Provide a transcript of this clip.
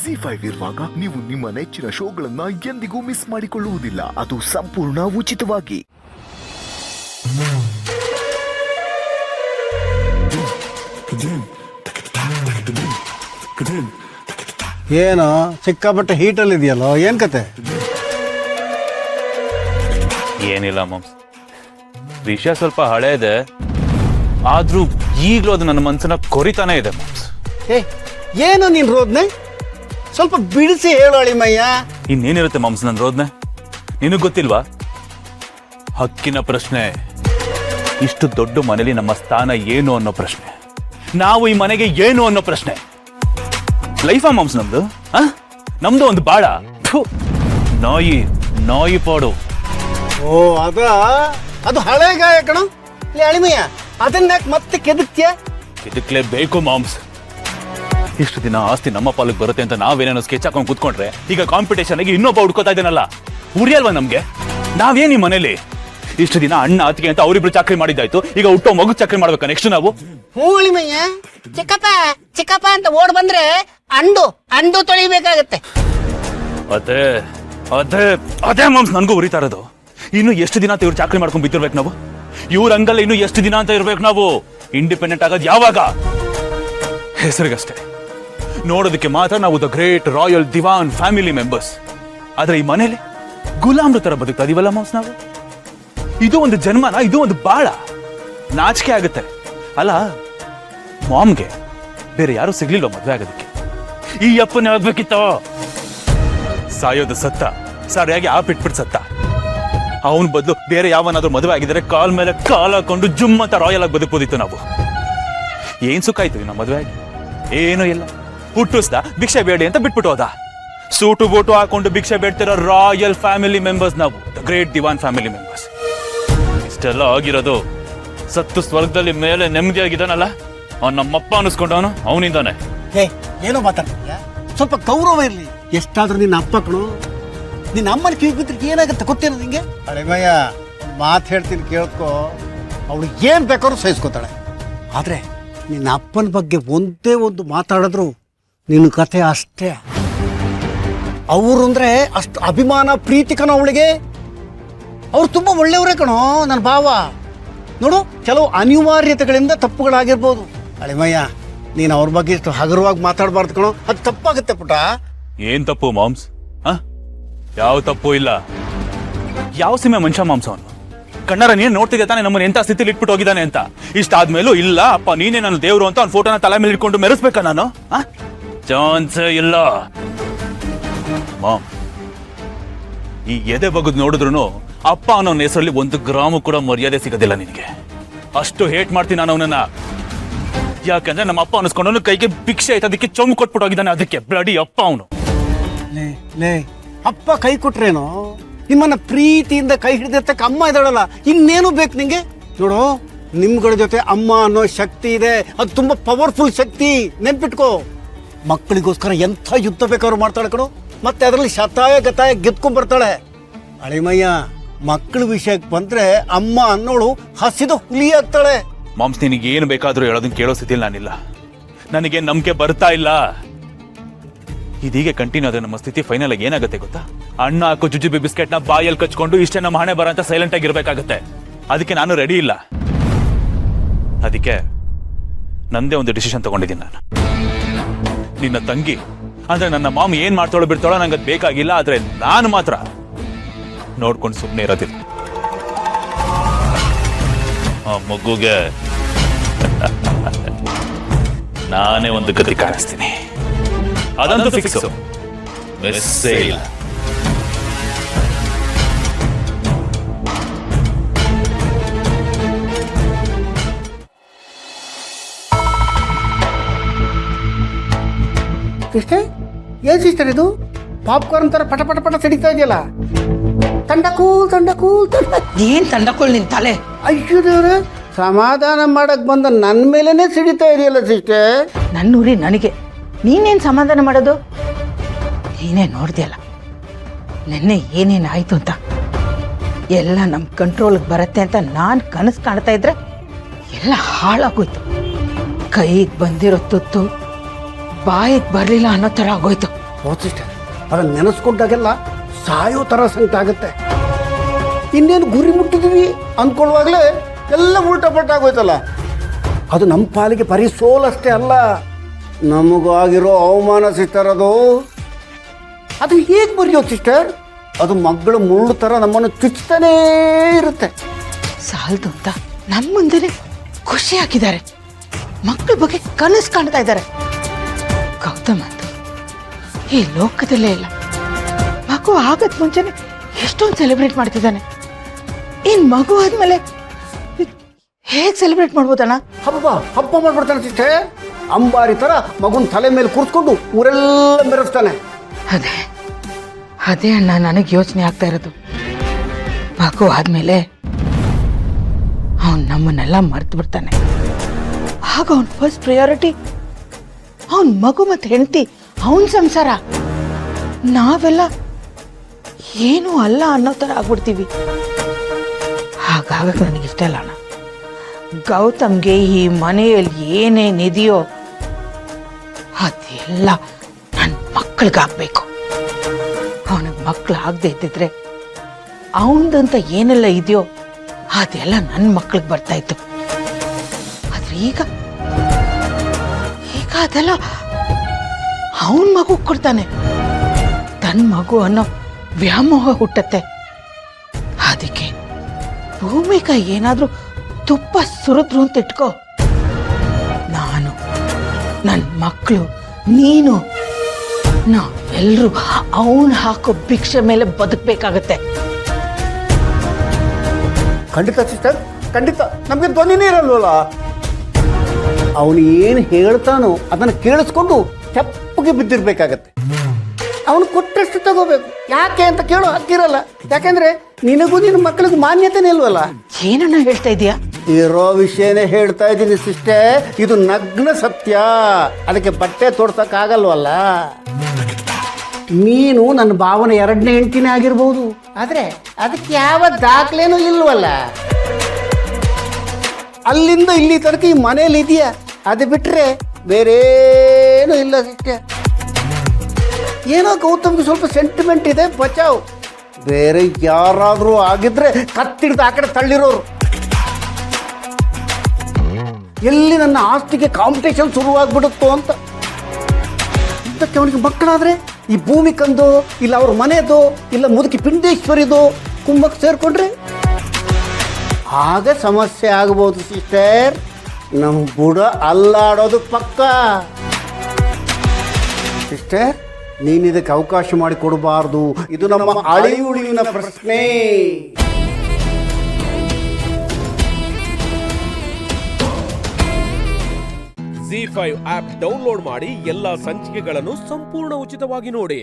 ZEE5 ಇರುವಾಗ ನೀವು ನಿಮ್ಮ ನೆಚ್ಚಿನ ಶೋಗಳನ್ನ ಎಂದಿಗೂ ಮಿಸ್ ಮಾಡಿಕೊಳ್ಳುವುದಿಲ್ಲ. ಅದು ಸಂಪೂರ್ಣ ಉಚಿತವಾಗಿ. ಏನು ಸಿಕ್ಕಾಪಟ್ಟೆ ಹೀಟಲ್ಲಿ ಇದೆಯಲ್ಲೋ, ಏನ್ ಕತೆ? ಏನಿಲ್ಲ ಮಾಮ್ಸ್, ವಿಷಯ ಸ್ವಲ್ಪ ಹಳೆ ಇದೆ, ಆದ್ರೂ ಈಗಲೂ ಅದು ನನ್ನ ಮನಸ್ಸನ್ನ ಕೊರಿತಾನೆ ಇದೆ ಮಾಮ್ಸ್. ಏನು ನೀನ್ ರೋದ್ನೆ? ಸ್ವಲ್ಪ ಬಿಡಿಸಿ ಹೇಳು ಅಳಿಮಯ್ಯ. ಇನ್ನೇನಿರುತ್ತೆ ಮಾಮ್ಸ್ ನನ್ನ ರೋದ್ನೆ? ನಿನಗ್ ಗೊತ್ತಿಲ್ವಾ? ಹಕ್ಕಿನ ಪ್ರಶ್ನೆ, ಇಷ್ಟು ದೊಡ್ಡ ಮನೇಲಿ ನಮ್ಮ ಸ್ಥಾನ ಏನು ಅನ್ನೋ ಪ್ರಶ್ನೆ, ನಾವು ಈ ಮನೆಗೆ ಏನು ಅನ್ನೋ ಪ್ರಶ್ನೆ. ಲೈಫಾ ಮಾಮ್ಸ್ ನಮ್ದು? ನಮ್ದು ಒಂದು ಬಾಳ ನಾಯಿ ನಾಯಿ ಪಾಡು. ಓ ಅದು ಹಳೆ ಗಾಯ ಕಣ ಅಳಿಮಯ್ಯ. ಅದನ್ನ ಮತ್ತೆ ಕೆದಕ್ತಿಯ? ಇದಕ್ಲೇಬೇಕು ಮಾಮ್ಸ್. ಇಷ್ಟು ದಿನ ಆಸ್ತಿ ನಮ್ಮ ಪಾಲಕ್ ಬರುತ್ತೆ ಅಂತ ನಾವೇನೇನೋ ಸ್ಕೆಚ್ ಹಾಕೊಂಡು ಕೂತ್ಕೊಂಡ್ರೆ, ಈಗ ಕಾಂಪಿಟೇಷನ್ ಆಗಿ ಇನ್ನೊಬ್ಬ ಹುಡ್ಕೋತಾ ಇದ್ದಾನಲ್ಲ, ಉರಿಯಲ್ವಾ ನಮ್ಗೆ? ನಾವೇನ್ ಈ ಮನೇಲಿ ಇಷ್ಟು ದಿನ ಅಣ್ಣ ಅತ್ತಿಗೆ ಅಂತ ಅವರಿಬ್ರು ಚಾಕ್ರಿ ಮಾಡಿದ್ದಾಯ್ತು, ಈಗ ಹುಟ್ಟೋ ಮಗು ಚಾಕ್ರಿ ಮಾಡ್ಬೇಕಾ ನೆಕ್ಸ್ಟ್ ನಾವು? ಹ್ಞೂ ಅಳಿಮಯ್ಯ. ಚಿಕ್ಕಪ್ಪ ಅಂತ ಓಡ್ ಬಂದ್ರೆ ಅಂಡು ತೊಳಿಬೇಕಾಗತ್ತೆ. ಅದೇ ಅದೇ ಅದೇ ಮಾಮ್ಸ್ ನನ್ಗೂ ಉರಿತಾ ಇರೋದು. ಇನ್ನು ಎಷ್ಟು ದಿನ ಅಂತ ಇವ್ರು ಚಾಕ್ರಿ ಮಾಡ್ಕೊಂಡ್ ಬಿದ್ದಿರ್ಬೇಕು ನಾವು? ಇವ್ರ ಹಂಗಲ್ಲ ಇನ್ನು ಎಷ್ಟು ದಿನ ಅಂತ ಇರ್ಬೇಕು ನಾವು? ಇಂಡಿಪೆಂಡೆಂಟ್ ಆಗೋದು ಯಾವಾಗ? ಹೆಸರಿಗಷ್ಟೇ, ನೋಡೋದಕ್ಕೆ ಮಾತ್ರ ನಾವು the great royal Diwan family members. ಆದ್ರೆ ಈ ಮನೇಲಿ ಗುಲಾಮ್ರ ತರ ಬದುಕ್ತಾ ಇದೀವಲ್ಲ ಮಾಮ್ಸ್ ನಾವು. ಇದು ಒಂದು ಜನ್ಮನ, ಇದು ಒಂದು ಬಾಳ. ನಾಚಿಕೆ ಆಗುತ್ತೆ ಅಲ್ಲ ಮಾಮ್ಗೆ. ಬೇರೆ ಯಾರು ಸಿಗ್ಲಿಲ್ವ ಮದ್ವೆ ಆಗೋದಕ್ಕೆ? ಈ ಅಪ್ಪನೇ ಆಗ್ಬೇಕಿತ್ತ? ಸಾಯೋದು ಸತ್ತ, ಸರಿಯಾಗಿ ಬಿಟ್ಬಿಟ್ಟು ಸತ್ತ. ಅವನ ಬದಲು ಬೇರೆ ಯಾವನಾದ್ರೂ ಮದುವೆ ಆಗಿದ್ರೆ ಕಾಲ್ ಮೇಲೆ ಕಾಲ್ ಹಾಕೊಂಡು ಜುಮ್ ಅಂತ ರಾಯಲ್ ಆಗಿ ಬದುಕಬೋದಿತ್ತು ನಾವು. ಏನ್ ಸುಖ ಆಯ್ತು ನಮ್ಮ ಮದುವೆ ಆಗಿ? ಏನೂ ಇಲ್ಲ. ಹುಟ್ಟುಸ್ದ ಭಿಕ್ಷೆ ಬೇಡಿ ಅಂತ ಬಿಟ್ಬಿಟ್ಟು ಹೋದ. ಸೂಟು ಬೋಟು ಹಾಕೊಂಡು ಭಿಕ್ಷೆ ಬೇಡ್ತಿರೋ ರಾಯಲ್ ಫ್ಯಾಮಿಲಿ ಮೆಂಬರ್ಸ್ ನಾವು, the great Diwan family members. ಇಷ್ಟೆಲ್ಲ ಆಗಿರೋದು ಸತ್ತು ಸ್ವರ್ಗದಲ್ಲಿ ಮೇಲೆ ನೆಮ್ಮದಿಯಾಗಿದ್ದಾನಲ್ಲ ಅವ್ನು ನಮ್ಮಪ್ಪ ಅನ್ನಿಸ್ಕೊಂಡವನು, ಅವನಿಂದಾನೆ. ಏನೋ ಮಾತಾಡ್ತೀಯ? ಸ್ವಲ್ಪ ಗೌರವ ಇರ್ಲಿ. ಎಷ್ಟಾದ್ರೂ ನಿನ್ನ ಅಪ್ಪ ಕಣು. ನಿನ್ನ ಅಮ್ಮನ ಕಿವಿ ಬಿದ್ದರೆ ಏನಾಗುತ್ತೆ ಗೊತ್ತೇನೋ ನಿಂಗೆ? ಅಳಿಮಯ್ಯ, ಮಾತು ಹೇಳ್ತೀನಿ ಕೇಳ್ಕೊ. ಅವಳು ಏನ್ ಬೇಕಾದ್ರೂ ಸಹಿಸ್ಕೋತಾಳೆ. ಆದ್ರೆ ನಿನ್ನ ಅಪ್ಪನ ಬಗ್ಗೆ ಒಂದೇ ಒಂದು ಮಾತಾಡಿದ್ರು ನಿನ್ನ ಕತೆ ಅಷ್ಟೇ. ಅವರು ಅಂದ್ರೆ ಅಷ್ಟು ಅಭಿಮಾನ ಪ್ರೀತಿ ಕಣೋ ಅವಳಿಗೆ. ಅವ್ರು ತುಂಬಾ ಒಳ್ಳೆಯವರೇ ಕಣೋ ನನ್ನ ಭಾವ. ನೋಡು, ಕೆಲವು ಅನಿವಾರ್ಯತೆಗಳಿಂದ ತಪ್ಪುಗಳಾಗಿರ್ಬೋದು. ಅಳಿಮಯ್ಯ, ನೀನು ಅವ್ರ ಬಗ್ಗೆ ಇಷ್ಟು ಹಗುರವಾಗಿ ಮಾತಾಡಬಾರ್ದು ಕಣೋ, ಅದು ತಪ್ಪಾಗುತ್ತೆ ಪುಟ. ಏನ್ ತಪ್ಪು ಮಾಮ್ಸ್? ಯಾವ ತಪ್ಪು ಇಲ್ಲ. ಯಾವ ಸಿಮೆ ಮನುಷ್ಯ ಮಾಂಸ ಅವನು? ಕಣ್ಣಾರ ನೀನ್ ನೋಡ್ತಿದ್ದೆ ತಾನೆ ನಮ್ಮನ್ನ ಎಂತ ಸ್ಥಿತಿಲಿ ಇಟ್ಬಿಟ್ಟು ಹೋಗಿದ್ದಾನೆ ಅಂತ. ಇಷ್ಟಾದ್ಮೇಲೂ ಇಲ್ಲ ಅಪ್ಪ ನೀನೇ ನನ್ನ ದೇವ್ರು ಅಂತ ಅವ್ನ ಫೋಟೋನ ತಲೆ ಮೇಲೆ ಇಟ್ಕೊಂಡು ಮೆರೆಸ್ಬೇಕಾ ನಾನು? ಚಾನ್ಸ್ ಇಲ್ಲ ಮಾಮ್. ಈ ಎದೆ ಬಗ್ದು ನೋಡಿದ್ರು ಅಪ್ಪ ಅನ್ನೋ ಹೆಸರಲ್ಲಿ 1 ಗ್ರಾಮು ಕೂಡ ಮರ್ಯಾದೆ ಸಿಗೋದಿಲ್ಲ ನಿನಗೆ. ಅಷ್ಟು ಹೇಟ್ ಮಾಡ್ತೀನಿ ನಾನು ಅವನನ್ನ. ಯಾಕಂದ್ರೆ ನಮ್ಮ ಅಪ್ಪ ಅನಿಸ್ಕೊಂಡು ಕೈಗೆ ಭಿಕ್ಷೆ ಆಯ್ತು, ಅದಕ್ಕೆ ಚೊಂಬು ಕೊಟ್ಬಿಟ್ಟು ಹೋಗಿದ್ದಾನೆ. ಅದಕ್ಕೆ ಬ್ಲಡಿ ಅಪ್ಪ ಅವನು. ಲೇ ಅಪ್ಪ ಕೈ ಕೊಟ್ರೇನೋ, ನಿಮ್ಮನ್ನ ಪ್ರೀತಿಯಿಂದ ಕೈ ಹಿಡಿದಿರ್ತಕ್ಕ ಅಮ್ಮ ಇದ್ದಾಳಲ್ಲ, ಇನ್ನೇನು ಬೇಕು ನಿಂಗೆ? ನೋಡು, ನಿಮ್ಗಳ ಜೊತೆ ಅಮ್ಮ ಅನ್ನೋ ಶಕ್ತಿ ಇದೆ. ಅದು ತುಂಬಾ ಪವರ್ಫುಲ್ ಶಕ್ತಿ, ನೆನ್ಪಿಟ್ಕೋ. ಮಕ್ಕಳಿಗೋಸ್ಕರ ಎಂಥ ಯುದ್ಧ ಬೇಕಾದ್ರೂ ಮಾಡ್ತಾಳೆ ಕಣೋ. ಮತ್ತೆ ಅದರಲ್ಲಿ ಶತಾಯ ಗತಾಯ ಗೆದ್ಕೊಂಡ್ ಬರ್ತಾಳೆ. ಅಳಿಮಯ್ಯ, ಮಕ್ಕಳ ವಿಷಯಕ್ಕೆ ಬಂದ್ರೆ ಅಮ್ಮ ಅನ್ನೋಳು ಹಸಿದ ಹುಲಿ ಆಗ್ತಾಳೆ. ಮಾಮ್ಸ್, ನಿನಗೆ ಏನು ಬೇಕಾದ್ರೂ ಹೇಳೋದನ್ನ ಕೇಳೋ ಸ್ಥಿತಿಲಿ ನಾನಿಲ್ಲ. ನನಗೆ ನಂಬಿಕೆ ಬರ್ತಾ ಇಲ್ಲ. ಇದೀಗೆ ಕಂಟಿನ್ಯೂ ಆದ್ರೆ ನಮ್ಮ ಸ್ಥಿತಿ ಫೈನಲ್ ಆಗಿ ಏನಾಗುತ್ತೆ ಗೊತ್ತಾ? ಅಣ್ಣ ಹಾಕೋ ಜುಜುಬಿ ಬಿಸ್ಕೆಟ್ ನ ಬಾಯಲ್ಲಿ ಕಚ್ಕೊಂಡು ಇಷ್ಟೇ ನಮ್ಮ ಹಣೆ ಬರ ಅಂತ ಸೈಲೆಂಟ್ ಆಗಿರ್ಬೇಕಾಗತ್ತೆ. ಅದಕ್ಕೆ ನಾನು ರೆಡಿ ಇಲ್ಲ. ಅದಕ್ಕೆ ನಂದೇ ಒಂದು ಡಿಸಿಷನ್ ತಗೊಂಡಿದ್ದೀನಿ ನಾನು. ನಿನ್ನ ತಂಗಿ ಅಂದ್ರೆ ನನ್ನ ಮಾಮ್ ಏನ್ ಮಾಡ್ತಾಳೋ ಬಿಡ್ತಾಳೋ ನಂಗೆ ಅದು ಬೇಕಾಗಿಲ್ಲ. ಆದ್ರೆ ನಾನು ಮಾತ್ರ ನೋಡ್ಕೊಂಡು ಸುಮ್ಮನೆ ಇರೋದಿಲ್ಲ. ಆ ಮಗುಗೆ ನಾನೇ ಒಂದು ಗತಿ ಕಾಣಿಸ್ತೀನಿ. ಅದಂತೂ ಫಿಕ್ಸ್, ಮಿಸ್ಸೇ ಇಲ್ಲ. ಸಿಸ್ಟರ್, ಏನ್ ಸಿಸ್ಟರ್ ಇದು? ಪಾಪ್ಕಾರ್ನ್ ತರ ಪಟ ಪಟ ಪಟ ಸಿಡಿತಾ ಇದೆಯಲ್ಲ. ತಂಡ ಕೂಲ್. ಏನ್ ತಂಡಕೊಳ್ಳಿ ನಿನ್ ತಲೆ? ಅಯ್ಯೋ ದೇವ್ರ, ಸಮಾಧಾನ ಮಾಡಕ್ ಬಂದ ನನ್ನ ಮೇಲೇನೆ ಸಿಡಿತಾ ಇದೆಯಲ್ಲ ಸಿಸ್ಟರ್. ನನ್ನೂರಿ ನನಗೆ ನೀನೇನ್ ಸಮಾಧಾನ ಮಾಡೋದು? ನೀನೇ ನೋಡ್ದಿಯಲ್ಲ ನೆನ್ನೆ ಏನೇನು ಆಯ್ತು ಅಂತ. ಎಲ್ಲ ನಮ್ಮ ಕಂಟ್ರೋಲ್ಗೆ ಬರುತ್ತೆ ಅಂತ ನಾನು ಕನಸು ಕಾಣ್ತಾ ಇದ್ರೆ ಎಲ್ಲ ಹಾಳಾಗೋಯ್ತು. ಕೈಗೆ ಬಂದಿರೋ ತುತ್ತು ಬಾಯಿಗೆ ಬರಲಿಲ್ಲ ಅನ್ನೋ ಥರ ಆಗೋಯ್ತು. ಸಿಸ್ಟರ್ ಅದನ್ನ ನೆನೆಸ್ಕೊಂಡಾಗೆಲ್ಲ ಸಾಯೋ ಥರ ಸಂಕಟ ಆಗುತ್ತೆ. ಇನ್ನೇನು ಗುರಿ ಮುಟ್ಟಿದ್ವಿ ಅಂದ್ಕೊಳ್ಳುವಾಗಲೇ ಎಲ್ಲ ಉಲ್ಟಾ ಪಲ್ಟಾಗೋಯ್ತಲ್ಲ. ಅದು ನಮ್ಮ ಪಾಲಿಗೆ ಬರೀ ಸೋಲಷ್ಟೇ ಅಲ್ಲ, ನಮಗಾಗಿರೋ ಅವಮಾನ ಸಿಸ್ಟರ್. ಅದು ಹೇಗೆ ಬರೆಯೋದು ಸಿಸ್ಟರ್? ಅದು ಮಕ್ಕಳು ಮುಳ್ಳು ಥರ ನಮ್ಮನ್ನು ಚುಚ್ತಾನೇ ಇರುತ್ತೆ. ಸಾಲದು ಅಂತ ನಮ್ಮ ಮುಂದೆನೆ ಖುಷಿ ಹಾಕಿದ್ದಾರೆ, ಮಕ್ಕಳ ಬಗ್ಗೆ ಕನಸು ಕಾಣ್ತಾ ಇದ್ದಾರೆ. ಗೌತಮ್ ಅಂತೂ ಈ ಲೋಕದಲ್ಲೇ ಇಲ್ಲ. ಮಗು ಆಗದ್ ಮುಂಚೆನೆ ಎಷ್ಟೊಂದು ಸೆಲೆಬ್ರೇಟ್ ಮಾಡ್ತಿದ್ದಾನೆ. ಇನ್ ಮಗು ಆದ್ಮೇಲೆ ಹೇಗೆ ಸೆಲೆಬ್ರೇಟ್ ಮಾಡ್ಬೋದಣ್ಣ? ಹಬ್ಬ ಮಾಡ್ಬಿಡ್ತಾನೆ ಸಿಸ್ಟರ್. ಅಂಬಾರಿ ಥರ ಮಗುನ ತಲೆ ಮೇಲೆ ಕೂರ್ಸ್ಕೊಂಡು ಊರೆಲ್ಲ ಮೆರೆಸ್ತಾನೆ. ಅದೇ ಅಣ್ಣ ನನಗೆ ಯೋಚನೆ ಆಗ್ತಾ ಇರೋದು. ಮಗು ಆದ್ಮೇಲೆ ಅವನು ನಮ್ಮನ್ನೆಲ್ಲ ಮರ್ತು ಬಿಡ್ತಾನೆ. ಆಗ ಅವನ ಫಸ್ಟ್ ಪ್ರಯಾರಿಟಿ ಅವನ ಮಗು ಮತ್ತೆ ಹೆಂಡತಿ, ಅವನ ಸಂಸಾರ. ನಾವೆಲ್ಲ ಏನೂ ಅಲ್ಲ ಅನ್ನೋ ಥರ ಆಗ್ಬಿಡ್ತೀವಿ. ಹಾಗಾಗಕ್ಕೆ ನನಗಿಷ್ಟ ಇಲ್ಲ ಅಣ್ಣ. ಗೌತಮ್ಗೆ ಈ ಮನೆಯಲ್ಲಿ ಏನೇನಿದೆಯೋ ಅದೆಲ್ಲ ನನ್ನ ಮಕ್ಕಳಿಗಾಗಬೇಕು. ಅವನಿಗೆ ಮಕ್ಕಳು ಆಗದೆ ಇದ್ದಿದ್ರೆ ಅವನದಂತ ಏನೆಲ್ಲ ಇದೆಯೋ ಅದೆಲ್ಲ ನನ್ನ ಮಕ್ಕಳಿಗೆ ಬರ್ತಾ ಇತ್ತು. ಆದ್ರೆ ಈಗ ಅದೆಲ್ಲ ಅವನ ಮಗು ಕೊಡ್ತಾನೆ. ತನ್ನ ಮಗು ಅನ್ನೋ ವ್ಯಾಮೋಹ ಹುಟ್ಟತ್ತೆ. ಅದಕ್ಕೆ ಭೂಮಿಕಾ ಏನಾದ್ರೂ ತುಪ್ಪ ಸುರಿದ್ರು ಅಂತ ಇಟ್ಕೋ, ನಾನು, ನನ್ನ ಮಕ್ಕಳು, ನೀನು, ನಾವೆಲ್ಲರೂ ಅವನು ಹಾಕೋ ಭಿಕ್ಷೆ ಮೇಲೆ ಬದುಕಬೇಕಾಗತ್ತೆ. ಖಂಡಿತ ಸಿಸ್ಟರ್, ಖಂಡಿತ. ನಮಗೆ ಧ್ವನಿನೇ ಇರಲ್ವಲ್ಲ. ಅವನು ಏನು ಹೇಳ್ತಾನೋ ಅದನ್ನು ಕೇಳಿಸ್ಕೊಂಡು ತೆಪ್ಪಗೆ ಬಿದ್ದಿರ್ಬೇಕಾಗತ್ತೆ. ಅವನು ಕೊಟ್ಟಷ್ಟು ತಗೋಬೇಕು. ಯಾಕೆ ಅಂತ ಕೇಳೋ ಹಕ್ಕಿರಲ್ಲ. ಯಾಕೆಂದ್ರೆ ನಿನಗೂ ನಿನ್ನ ಮಕ್ಕಳಿಗೂ ಮಾನ್ಯತೆನೇ ಇಲ್ವಲ್ಲ. ಏನನ್ನ ಹೇಳ್ತಾ ಇದೀಯಾ? ಇರೋ ವಿಷಯನೇ ಹೇಳ್ತಾ ಇದ್ದೀನಿ ಸಿಸ್ಟರ್. ಇದು ನಗ್ನ ಸತ್ಯ. ಅದಕ್ಕೆ ಬಟ್ಟೆ ತೋರ್ಸಕ್ಕಾಗಲ್ವಲ್ಲ. ನೀನು ನನ್ನ ಭಾವನೆ 2ನೇ ಹೆಂಡತಿನೇ ಆಗಿರ್ಬೋದು, ಆದ್ರೆ ಅದಕ್ಕೆ ಯಾವ ದಾಖಲೆನೂ ಇಲ್ವಲ್ಲ. ಅಲ್ಲಿಂದ ಇಲ್ಲಿ ತನಕ ಈ ಮನೇಲಿ ಇದೆಯಾ, ಅದು ಬಿಟ್ರೆ ಬೇರೇನೂ ಇಲ್ಲ ಸಿಸ್ಟರ್. ಏನೋ ಗೌತಮ್ಗೆ ಸ್ವಲ್ಪ ಸೆಂಟಿಮೆಂಟ್ ಇದೆ, ಬಚಾವ್. ಬೇರೆ ಯಾರಾದರೂ ಆಗಿದ್ರೆ ಕತ್ತಿಡ್ದು ಆ ಕಡೆ ತಳ್ಳಿರೋರು. ಎಲ್ಲಿ ನನ್ನ ಆಸ್ತಿಗೆ ಕಾಂಪಿಟೇಷನ್ ಶುರುವಾಗ್ಬಿಡುತ್ತೋ ಅಂತ. ಇದಕ್ಕೆ ಅವನಿಗೆ ಮಕ್ಕಳಾದ್ರೆ ಈ ಭೂಮಿಕಂದು, ಇಲ್ಲ ಅವ್ರ ಮನೆದು, ಇಲ್ಲ ಮುದುಕಿ ಪಿಂಡೇಶ್ವರಿದು ಕುಂಭಕ್ಕೆ ಸೇರ್ಕೊಂಡ್ರೆ ಆಗ ಸಮಸ್ಯೆ ಆಗ್ಬೋದು ಸಿಸ್ಟರ್. ನಮ್ಮ ಬುಡ ಅಲ್ಲಾಡೋದು ಪಕ್ಕ ಸಿಸ್ಟರ್. ನೀನಿದಕ್ಕೆ ಅವಕಾಶ ಮಾಡಿ ಕೊಡಬಾರ್ದು. ಇದು ನಮ್ಮ ಅಳಿಯುಳಿವಿನ ಪ್ರಶ್ನೆ. ZEE5 ಆಪ್ ಡೌನ್ಲೋಡ್ ಮಾಡಿ ಎಲ್ಲಾ ಸಂಚಿಕೆಗಳನ್ನು ಸಂಪೂರ್ಣ ಉಚಿತವಾಗಿ ನೋಡಿ.